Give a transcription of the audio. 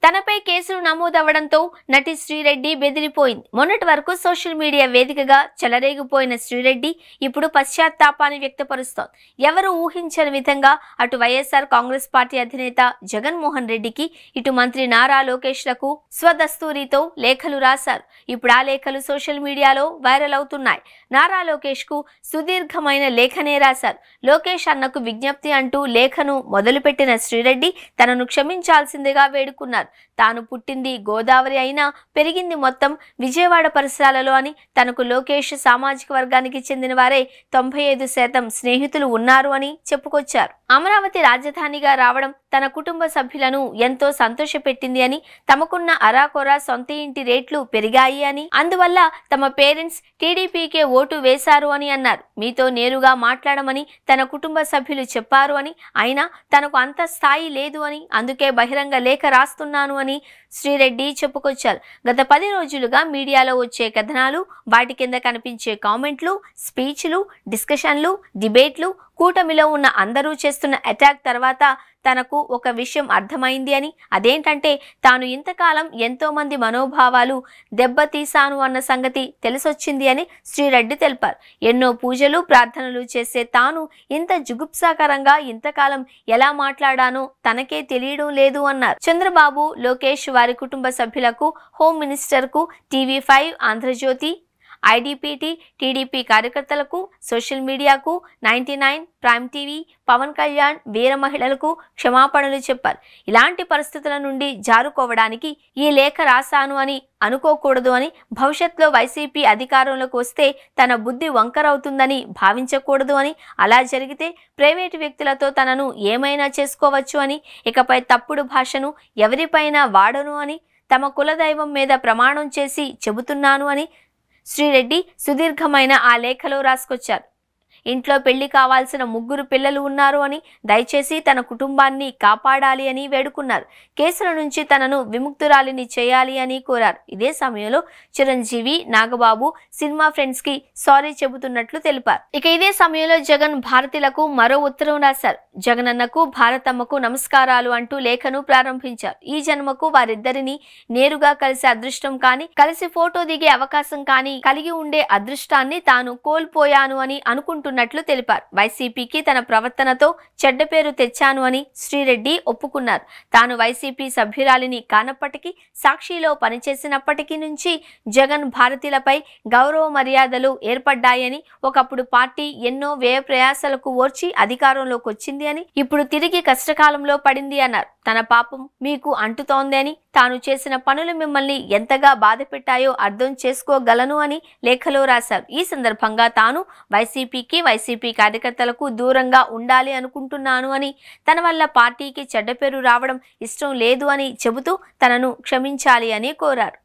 తనపై కేసులు నమోదవడంతో నటి శ్రీరెడ్డి బెదిరిపోయింది. మొన్నటి వరకు సోషల్ మీడియా వేదికగా చెలరేగిపోయిన శ్రీరెడ్డి ఇప్పుడు పశ్చాత్తాపాన్ని వ్యక్తపరుస్తోంది. ఎవరు ఊహించని విధంగా అటు వైఎస్ఆర్ కాంగ్రెస్ పార్టీ అధినేత జగన్మోహన్ రెడ్డికి, ఇటు మంత్రి నారా లోకేష్లకు స్వదస్తూరితో లేఖలు రాశారు. ఇప్పుడు ఆ లేఖలు సోషల్ మీడియాలో వైరల్ అవుతున్నాయి. నారా లోకేష్కు సుదీర్ఘమైన లేఖనే రాశారు. లోకేష్ అన్నకు విజ్ఞప్తి అంటూ లేఖను మొదలుపెట్టిన శ్రీరెడ్డి తనను క్షమించాల్సిందిగా వేడుకున్నారు. తాను పుట్టింది గోదావరి అయినా పెరిగింది మొత్తం విజయవాడ పరిసరాలలో అని, తనకు లోకేష్ సామాజిక వర్గానికి చెందిన వారే 95% స్నేహితులు ఉన్నారు అని చెప్పుకొచ్చారు. అమరావతి రాజధానిగా రావడం తన కుటుంబ సభ్యులను ఎంతో సంతోషపెట్టింది అని, తమకున్న అరాకొరా సొంత ఇంటి రేట్లు పెరిగాయి అని, అందువల్ల తమ పేరెంట్స్ టీడీపీకే ఓటు వేశారు అని అన్నారు. మీతో నేరుగా మాట్లాడమని తన కుటుంబ సభ్యులు చెప్పారు అని, అయినా తనకు అంత స్థాయి లేదు అని, అందుకే బహిరంగ లేఖ రాస్తున్నాను అని శ్రీరెడ్డి చెప్పుకొచ్చారు. గత 10 రోజులుగా మీడియాలో వచ్చే కథనాలు, వాటి కింద కనిపించే కామెంట్లు, స్పీచ్లు, డిస్కషన్లు, డిబేట్లు, కూటమిలో ఉన్న అందరూ చేస్తున్న అటాక్ తర్వాత తనకు ఒక విషయం అర్థమైంది అని, అదేంటంటే తాను ఇంతకాలం ఎంతో మంది మనోభావాలు దెబ్బతీశాను అన్న సంగతి తెలిసొచ్చింది అని శ్రీరెడ్డి తెలిపారు. ఎన్నో పూజలు, ప్రార్థనలు చేసే తాను ఇంత జుగుప్సాకరంగా ఇంతకాలం ఎలా మాట్లాడానో తనకే తెలియడం లేదు అన్నారు. చంద్రబాబు, లోకేష్, వారి కుటుంబ సభ్యులకు, హోమ్ మినిస్టర్కు, టీవీ5, ఆంధ్రజ్యోతి, ఐడిపిటి, టీడీపీ కార్యకర్తలకు, సోషల్ మీడియాకు, 99, ప్రైమ్ టీవీ, పవన్ కళ్యాణ్, వీర మహిళలకు క్షమాపణలు చెప్పారు. ఇలాంటి పరిస్థితుల నుండి జారుకోవడానికి ఈ లేఖ రాశాను అని అనుకోకూడదు అని, భవిష్యత్తులో వైసీపీ అధికారంలోకి వస్తే తన బుద్ధి వంకరవుతుందని భావించకూడదు అని, అలా జరిగితే ప్రైవేటు వ్యక్తులతో తనను ఏమైనా చేసుకోవచ్చు అని, ఇకపై తప్పుడు భాషను ఎవరిపైనా వాడను అని, తమ కులదైవం మీద ప్రమాణం చేసి చెబుతున్నాను అని శ్రీరెడ్డి సుదీర్ఘమైన ఆ లేఖలో రాసుకొచ్చారు. ఇంట్లో పెళ్లి కావాల్సిన 3 పిల్లలు ఉన్నారు అని, దయచేసి తన కుటుంబాన్ని కాపాడాలి అని వేడుకున్నారు. కేసుల నుంచి తనను విముక్తురాలిని చేయాలి అని కోరారు. ఇదే సమయంలో చిరంజీవి, నాగబాబు సినిమా ఫ్రెండ్స్ కి సారీ చెబుతున్నట్లు తెలిపారు. ఇక ఇదే సమయంలో జగన్ భారతీలకు మరో ఉత్తరం రాశారు. జగనన్నకు, భారతమ్మకు నమస్కారాలు అంటూ లేఖను ప్రారంభించారు. ఈ జన్మకు వారిద్దరిని నేరుగా కలిసే అదృష్టం కానీ, కలిసి ఫోటో దిగే అవకాశం కానీ కలిగి ఉండే అదృష్టాన్ని తాను కోల్పోయాను అని అనుకుంటున్నారు న్నట్లు తెలిపారు. వైసీపీకి తన ప్రవర్తనతో చెడ్డ పేరు తెచ్చాను అని శ్రీరెడ్డి ఒప్పుకున్నారు. తాను వైసీపీ సభ్యురాలిని కానప్పటికీ, సాక్షిలో పనిచేసినప్పటికీ నుంచి జగన్ భారతీయులపై గౌరవ మర్యాదలు ఏర్పడ్డాయని, ఒకప్పుడు పార్టీ ఎన్నో వ్యయ ప్రయాసాలకు ఓర్చి అధికారంలోకి వచ్చింది అని, ఇప్పుడు తిరిగి కష్టకాలంలో పడింది అన్నారు. తన పాపం మీకు అంటుతోంది అని, తాను చేసిన పనులు మిమ్మల్ని ఎంతగా బాధ పెట్టాయో అర్థం చేసుకోగలను అని లేఖలో రాశారు. ఈ సందర్భంగా తాను వైసీపీ కార్యకర్తలకు దూరంగా ఉండాలి అనుకుంటున్నాను అని, తన వల్ల పార్టీకి చెడ్డ పేరు రావడం ఇష్టం లేదు అని చెబుతూ తనను క్షమించాలి అని కోరారు.